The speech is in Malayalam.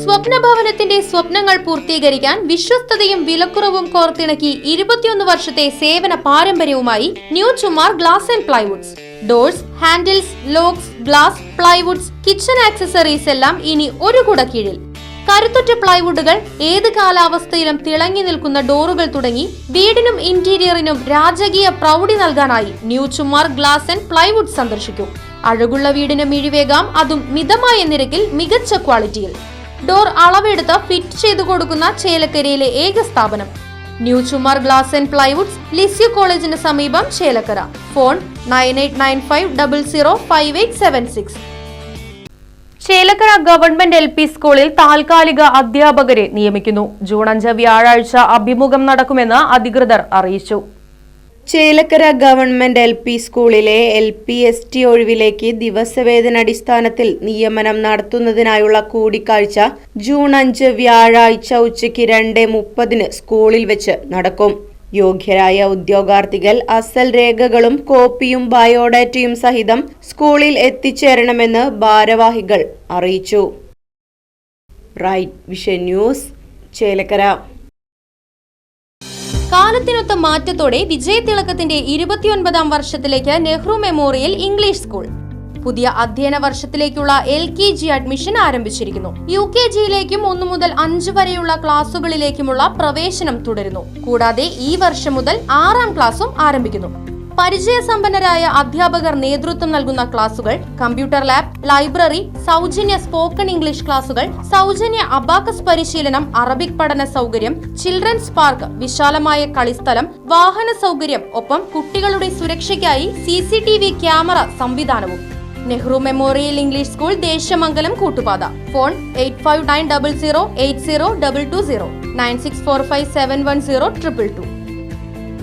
സ്വപ്നഭവനത്തിന്റെ സ്വപ്നങ്ങൾ പൂർത്തീകരിക്കാൻ വിശ്വസ്തതയും വിലക്കുറവും കോർത്തിണക്കി 21 വർഷത്തെ സേവന പാരമ്പര്യവുമായി new Chumar glass and plywoods. Doors, handles, locks, glass, plywoods, kitchen accessories എല്ലാം ഇനി ഒരു കുട കീഴിൽ. കരുത്തുറ്റ പ്ലൈവുഡുകൾ, ഏത് കാലാവസ്ഥയിലും തിളങ്ങി നിൽക്കുന്ന ഡോറുകൾ തുടങ്ങി വീടിനും ഇന്റീരിയറിനും രാജകീയ പ്രൗഢി നൽകാനായി new Chumar glass and plywood സന്ദർശിക്കൂ. അഴകുള്ള വീടിന് മിഴിവേകാം, അതും മിതമായ നിരക്കിൽ മികച്ച ക്വാളിറ്റിയിൽ. ഡോർ അളവെടുത്ത് ഫിറ്റ് ചെയ്തു കൊടുക്കുന്ന ചേലക്കരയിലെ ഏക സ്ഥാപനം new Chumar glass and plywoods, Lisieux കോളേജിന് സമീപം, Chelakkara. Phone 9895005876. Chelakkara government LP സ്കൂളിൽ താൽക്കാലിക അധ്യാപകരെ നിയമിക്കുന്നു. ജൂൺ 5 വ്യാഴാഴ്ച അഭിമുഖം നടക്കുമെന്ന് അധികൃതർ അറിയിച്ചു. ചേലക്കര ഗവൺമെന്റ് LP സ്കൂളിലെ LPST ഒഴിവിലേക്ക് ദിവസവേതനടിസ്ഥാനത്തിൽ നിയമനം നടത്തുന്നതിനായുള്ള കൂടിക്കാഴ്ച ജൂൺ 5 വ്യാഴാഴ്ച ഉച്ചയ്ക്ക് 2:30 സ്കൂളിൽ വെച്ച് നടക്കും. യോഗ്യരായ ഉദ്യോഗാർത്ഥികൾ അസൽ രേഖകളും കോപ്പിയും ബയോഡാറ്റയും സഹിതം സ്കൂളിൽ എത്തിച്ചേരണമെന്ന് ഭാരവാഹികൾ അറിയിച്ചു. Right vision news, Chelakkara. കാലത്തിനൊത്ത മാറ്റത്തോടെ വിജയതിളക്കത്തിന്റെ 29ാം വർഷത്തിലേക്ക് നെഹ്റു മെമ്മോറിയൽ ഇംഗ്ലീഷ് സ്കൂൾ. പുതിയ അധ്യയന വർഷത്തിലേക്കുള്ള LKG അഡ്മിഷൻ ആരംഭിച്ചിരിക്കുന്നു. UKGയിലേക്കും 1 മുതൽ 5 വരെയുള്ള ക്ലാസുകളിലേക്കുമുള്ള പ്രവേശനം തുടരുന്നു. കൂടാതെ ഈ വർഷം മുതൽ 6ാം ക്ലാസും ആരംഭിക്കുന്നു. പരിചയസമ്പന്നരായ അധ്യാപകർ നേതൃത്വം നൽകുന്ന ക്ലാസുകൾ, കമ്പ്യൂട്ടർ ലാബ്, ലൈബ്രറി, സൗജന്യ സ്പോക്കൺ ഇംഗ്ലീഷ് ക്ലാസുകൾ, സൗജന്യ അബാക്കസ് പരിശീലനം, അറബിക് പഠന സൗകര്യം, ചിൽഡ്രൻസ് പാർക്ക്, വിശാലമായ കളിസ്ഥലം, വാഹന സൗകര്യം, ഒപ്പം കുട്ടികളുടെ സുരക്ഷയ്ക്കായി CCTV ക്യാമറ സംവിധാനവും. Nehru memorial English school, Desamangalam, Koottupatha. Phone 8590080220 9645710222.